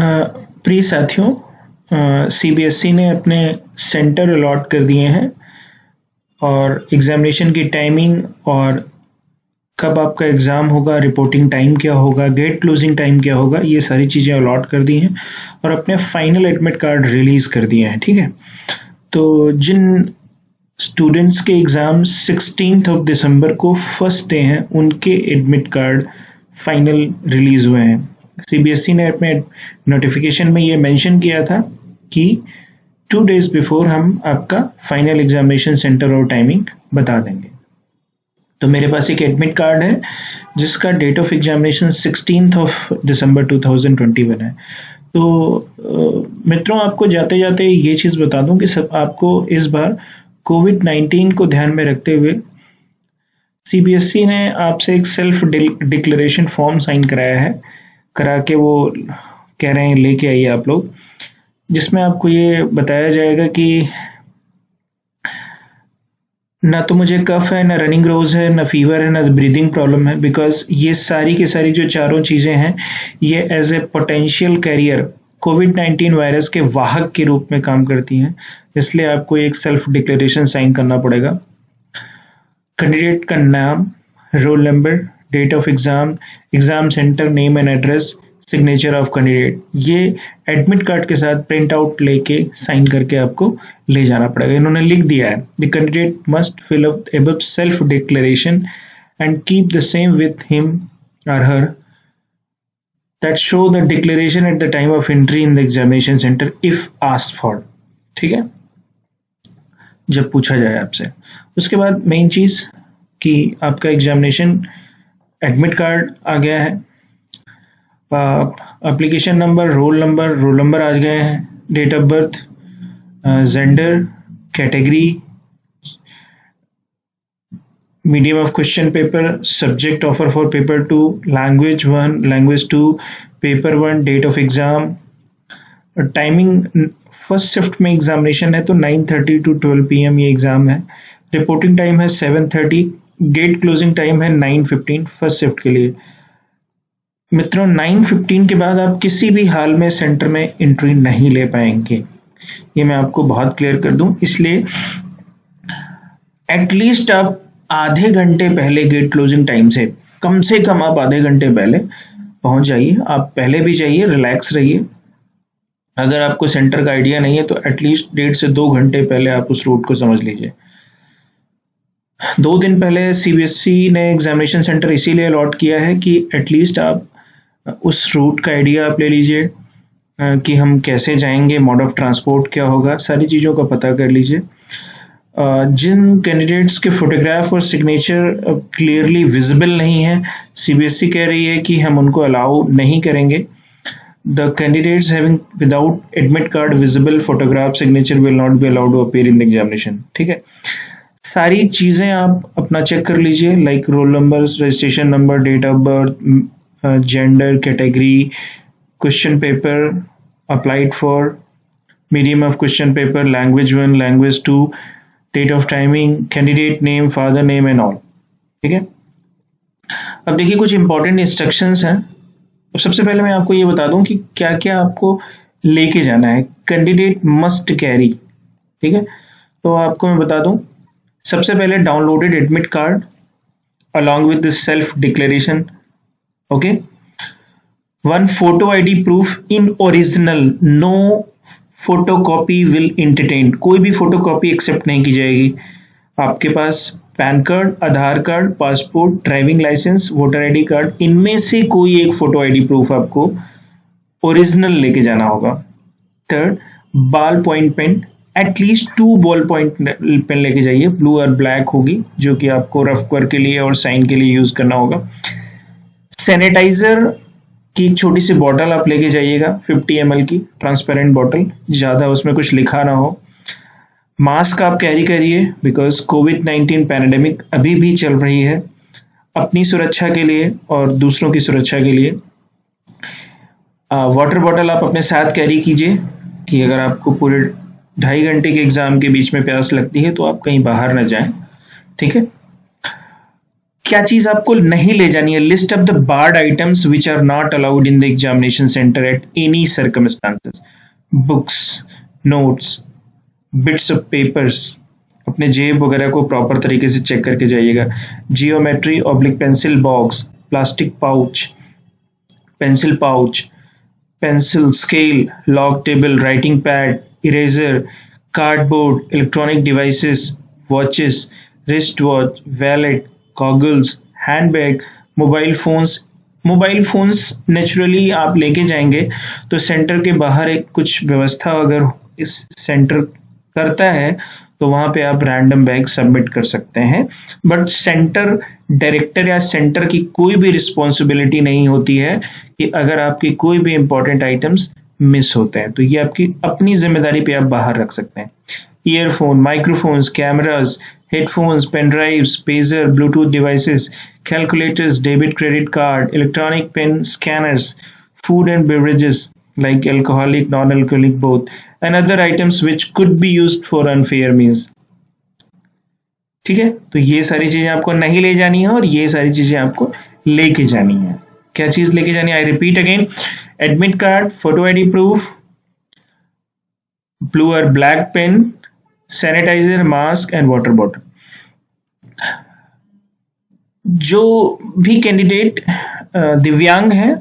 प्रिय साथियों, सीबीएसई ने अपने सेंटर अलॉट कर दिए हैं और एग्जामिनेशन की टाइमिंग और कब आपका एग्ज़ाम होगा, रिपोर्टिंग टाइम क्या होगा, गेट क्लोजिंग टाइम क्या होगा, ये सारी चीज़ें अलॉट कर दी हैं और अपने फाइनल एडमिट कार्ड रिलीज़ कर दिए हैं। ठीक है, तो जिन स्टूडेंट्स के एग्ज़ाम 16 दिसंबर को फर्स्ट डे हैं, उनके एडमिट कार्ड फाइनल रिलीज़ हुए हैं। सीबीएसई ने अपने नोटिफिकेशन में ये मेंशन किया था कि 2 डेज बिफोर हम आपका फाइनल एग्जामिनेशन सेंटर और टाइमिंग बता देंगे। तो मेरे पास एक एडमिट कार्ड है जिसका डेट ऑफ एग्जामिनेशन 16 दिसंबर 2021 है। तो मित्रों, आपको जाते जाते ये चीज़ बता दूं कि सब आपको इस बार कोविड-19 को ध्यान में रखते हुए सीबीएसई ने आपसे एक सेल्फ डिक्लेरेशन फॉर्म साइन कराया है, करा के वो कह रहे हैं लेके आइए आप लोग, जिसमें आपको ये बताया जाएगा कि ना तो मुझे कफ है, ना रनिंग रोज है, ना फीवर है, ना ब्रीदिंग प्रॉब्लम है, बिकॉज ये सारी की सारी जो चारों चीज़ें हैं ये एज ए पोटेंशियल कैरियर कोविड-19 वायरस के वाहक के रूप में काम करती हैं, इसलिए आपको एक सेल्फ डिक्लेरेशन साइन करना पड़ेगा। कैंडिडेट का नाम, roll number, date of exam, exam centre name and address, signature of candidate, ये एडमिट कार्ड के साथ प्रिंट आउट लेके साइन करके आपको ले जाना पड़ेगा। इन्होंने लिख दिया है, the candidate must fill up above self declaration and keep the same with him or her that show the declaration at the time of entry in the examination centre if asked for. ठीक है, जब पूछा जाए आपसे। उसके बाद main चीज कि आपका एग्जामिनेशन एडमिट कार्ड आ गया है, एप्लीकेशन नंबर, रोल नंबर आ गए हैं, date of birth, gender, category, medium of question paper, subject offer for paper 2, language 1, language 2, paper 1, date of exam, timing. First shift में एग्जामिनेशन है तो 9:30 to 12 PM ये एग्जाम है। रिपोर्टिंग टाइम है 7:30, gate closing time है 9:15 first shift के लिए। मित्रों, 9:15 के बाद आप किसी भी हाल में सेंटर में एंट्री नहीं ले पाएंगे, ये मैं आपको बहुत क्लियर कर दूं। इसलिए एटलीस्ट आप आधे घंटे पहले गेट क्लोजिंग टाइम से कम आप आधे घंटे पहले पहुंच जाइए। आप पहले भी जाइए, रिलैक्स रहिए। अगर आपको सेंटर का आइडिया नहीं है तो एटलीस्ट 1.5 से 2 घंटे पहले आप उस रूट को समझ लीजिए। 2 दिन पहले सीबीएसई ने एग्जामिनेशन सेंटर इसीलिए अलॉट किया है कि एटलीस्ट आप उस रूट का आइडिया आप ले लीजिए कि हम कैसे जाएंगे, मोड ऑफ ट्रांसपोर्ट क्या होगा, सारी चीज़ों का पता कर लीजिए। जिन कैंडिडेट्स के फोटोग्राफ और सिग्नेचर क्लियरली विजिबल नहीं है, सीबीएसई कह रही है कि हम उनको अलाउ नहीं करेंगे। The candidates having without admit card visible photograph signature will not be allowed to appear in the examination। ठीक है, सारी चीजें आप अपना चेक कर लीजिए, like roll number, registration number, date of birth, gender, category, question paper applied for, medium of question paper, language 1, language 2, date of timing, candidate name, father name and all. ठीक है, अब देखिए कुछ इंपॉर्टेंट इंस्ट्रक्शंस हैं। तो सबसे पहले मैं आपको ये बता दूं कि क्या क्या आपको लेके जाना है। कैंडिडेट मस्ट कैरी, ठीक है, तो आपको मैं बता दूं, सबसे पहले downloaded admit card along with the self declaration, okay, 1 photo ID proof in original, no photocopy will entertain, कोई भी फोटोकॉपी एक्सेप्ट नहीं की जाएगी। आपके पास PAN card, Aadhaar card, passport, driving licence, voter ID card, इनमें से कोई एक फोटो आईडी प्रूफ आपको ओरिजिनल लेके जाना होगा। Third, ball point pen, at least 2 ball point pen लेके जाइए, ब्लू और ब्लैक होगी, जो कि आपको रफ वर्क के लिए और साइन के लिए यूज करना होगा। सैनिटाइजर की एक छोटी सी बॉटल आप लेके जाइएगा, 50 ml की ट्रांसपेरेंट बॉटल, ज्यादा उसमें कुछ लिखा ना हो। मास्क आप कैरी करिए, बिकॉज कोविड-19 पैंडेमिक अभी भी चल रही है, अपनी सुरक्षा के लिए और दूसरों की सुरक्षा के लिए। वाटर बॉटल आप अपने साथ कैरी कीजिए कि अगर आपको पूरे 2.5 घंटे के एग्जाम के बीच में प्यास लगती है तो आप कहीं बाहर न जाएं। ठीक है, क्या चीज आपको नहीं ले जानी है? List of the barred items which are not allowed in the examination centre at any circumstances. Books, notes, bits of papers, अपने जेब वगैरह को प्रॉपर तरीके से चेक करके जाइएगा। Geometry oblique pencil box, plastic pouch, pencil pouch, pencil, scale, log table, writing pad, eraser, cardboard, electronic devices, watches, wrist watch, wallet, goggles, handbag, mobile phones naturally आप लेके जाएंगे तो सेंटर के बाहर एक कुछ व्यवस्था अगर इस सेंटर करता है तो वहां पे आप रैंडम बैग सबमिट कर सकते हैं, बट सेंटर डायरेक्टर या सेंटर की कोई भी रिस्पॉन्सिबिलिटी नहीं होती है कि अगर आपके कोई भी इंपॉर्टेंट आइटम्स मिस होते हैं तो ये आपकी अपनी जिम्मेदारी पे आप बाहर रख सकते हैं। Earphone, microphones, cameras, headphones, pen drives, pager, Bluetooth devices, calculators, debit credit card, electronic pen scanners, food and beverages like alcoholic, non-alcoholic both, and other items which could be used for unfair means। ठीक है, तो ये सारी चीजें आपको नहीं ले जानी है और ये सारी चीजें आपको लेके जानी है। क्या चीज लेके जानी है? I repeat again, admit card, photo ID proof, blue और black pen, sanitiser, mask and water bottle. जो भी कैंडिडेट दिव्यांग है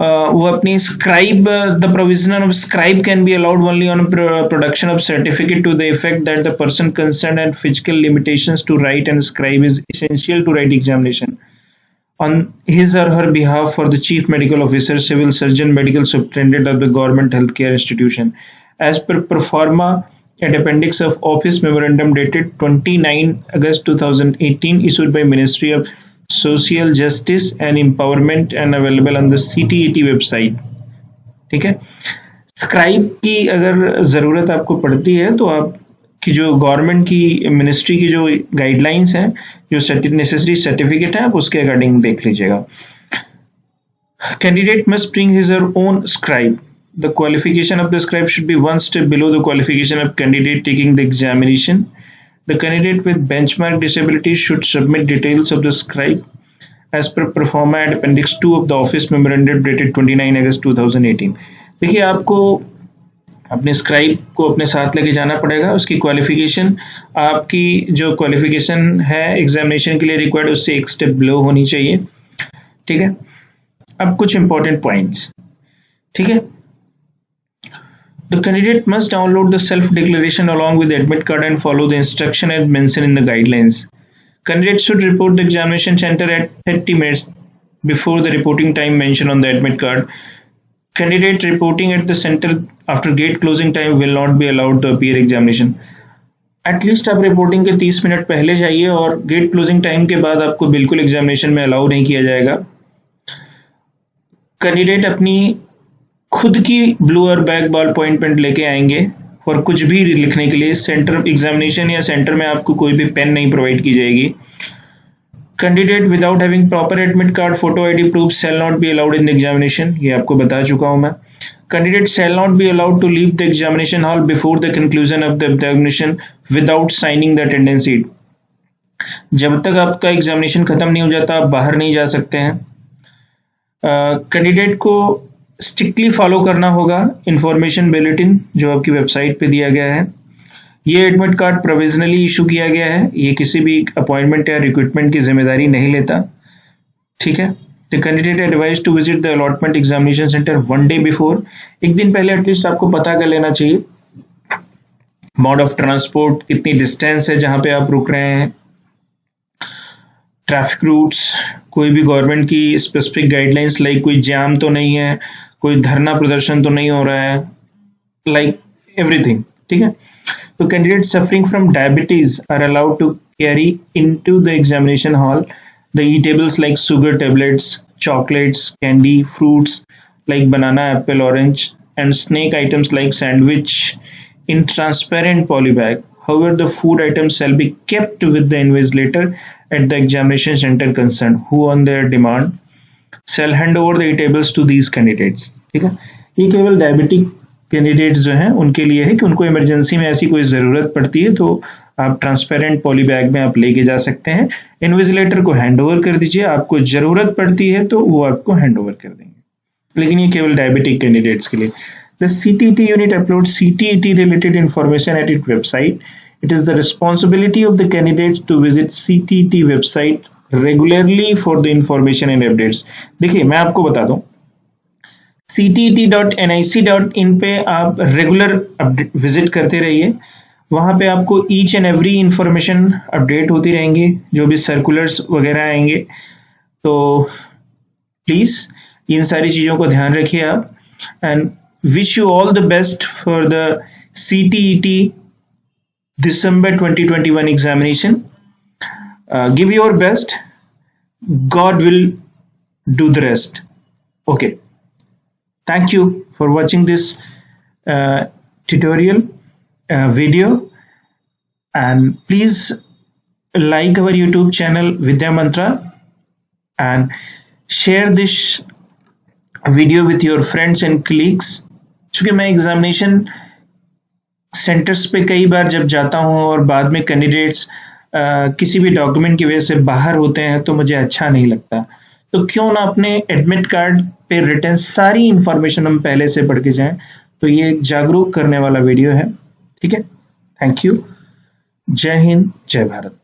वो अपनी scribe, the provision of scribe can be allowed only on production of certificate to the effect that the person concern and physical limitations to write and scribe is essential to write examination on his or her behalf for the chief medical officer, civil surgeon, medical superintendent of the government healthcare institution, as per proforma at appendix of office memorandum dated 29 August 2018 issued by Ministry of Social Justice and Empowerment and available on the CTET website। ठीक है, scribe की अगर ज़रूरत आपको पड़ती है तो आप कि जो गवर्नमेंट की मिनिस्ट्री की जो गाइडलाइंस हैं, जो नेसेसरी सर्टिफिकेट है, आप उसके अकॉर्डिंग देख लीजिएगा। कैंडिडेट मस्ट ब्रिंग हिज और own scribe. The qualification of the scribe should be one step below the qualification of candidate taking the examination. The candidate with benchmark disability should submit details of the scribe as per performa at appendix 2 of the office memorandum dated 29 August 2018। देखिए, आपको अपने scribe को अपने साथ लेके जाना पड़ेगा। उसकी क्वालिफिकेशन, आपकी जो क्वालिफिकेशन है एग्जामिनेशन के लिए रिक्वायर्ड, उससे एक स्टेप बिलो होनी चाहिए। ठीक है, अब कुछ इंपॉर्टेंट पॉइंट्स। ठीक है, the candidate must download the self declaration along with admit card and follow the instruction and mention in the guidelines. Candidate should report the examination center at 30 minutes before the reporting time mentioned on the admit card. Candidate reporting at the center after gate closing time will not be allowed to appear examination। At least आप reporting के 30 minute पहले जाइए और gate closing time के बाद आपको बिल्कुल examination में अलाउ नहीं किया जाएगा। कैंडिडेट अपनी खुद की ब्लू और ब्लैक बॉल पॉइंट पेन लेके आएंगे और कुछ भी लिखने के लिए। सेंटर एग्जामिनेशन या सेंटर में आपको कोई भी पेन नहीं प्रोवाइड की जाएगी। Candidate without having proper admit card, photo ID proof shall not be allowed in the examination. ये आपको बता चुका हूं मैं। Candidate shall not be allowed to leave the examination hall before the conclusion of the examination without signing the attendance sheet. जब तक आपका examination खत्म नहीं हो जाता आप बाहर नहीं जा सकते हैं। कैंडिडेट को स्ट्रिक्टली फॉलो करना होगा इंफॉर्मेशन बुलेटिन जो आपकी वेबसाइट पे दिया गया है। ये एडमिट कार्ड प्रोविजनली इशू किया गया है, ये किसी भी अपॉइंटमेंट या रिक्रूटमेंट की जिम्मेदारी नहीं लेता। ठीक है, the candidate advise to visit the allotment examination centre 1 day before. एक दिन पहले एटलीस्ट आपको पता कर लेना चाहिए मोड ऑफ ट्रांसपोर्ट, कितनी डिस्टेंस है जहां पे आप रुक रहे हैं, ट्रैफिक रूट्स, कोई भी गवर्नमेंट की स्पेसिफिक गाइडलाइंस लाइक कोई जाम तो नहीं है, कोई धरना प्रदर्शन तो नहीं हो रहा है, लाइक एवरीथिंग। ठीक है, तो candidate suffering from diabetes are allowed to carry into the examination hall the eatables like sugar tablets, chocolates, candy, fruits like banana, apple, orange and snack items like sandwich in transparent poly bag. However, the food items shall be kept with the invigilator at the examination center concerned, who on their demand shall hand over the eatables to these candidates। ठीक है, ये केवल diabetic candidates जो हैं उनके लिए है कि उनको इमरजेंसी में ऐसी कोई ज़रूरत पड़ती है तो आप ट्रांसपेरेंट पॉली बैग में आप लेके जा सकते हैं। इन्विजिलेटर को हैंड ओवर कर दीजिए, आपको ज़रूरत पड़ती है तो वो आपको हैंड ओवर कर देंगे, लेकिन ये केवल डायबिटिक कैंडिडेट्स के लिए। The CTET unit uploads CTET related information at its website. It is the responsibility of the candidates to visit CTET website regularly for the information and updates. देखिए मैं आपको बता दूं, ctet.nic.in पे आप रेगुलर विजिट करते रहिए, वहां पे आपको each and every information update होती रहेंगी, जो भी सर्कुलर्स वगैरह आएंगे। तो प्लीज इन सारी चीजों को ध्यान रखिए आप, and wish you all the best for the CTET December 2021 examination. Give your best. God will do the rest. Okay. Thank you for watching this tutorial video, and please like our YouTube channel Vidya Mantra and share this video with your friends and colleagues. चूंकि मैं examination centres पे कई बार जब जाता हूं और बाद में कैंडिडेट्स किसी भी डॉक्यूमेंट की वजह से बाहर होते हैं तो मुझे अच्छा नहीं लगता, तो क्यों ना अपने एडमिट कार्ड पे रिटर्न सारी इंफॉर्मेशन हम पहले से पढ़ के जाएं। तो ये एक जागरूक करने वाला वीडियो है, ठीक है। Thank you. जय हिंद, जय भारत।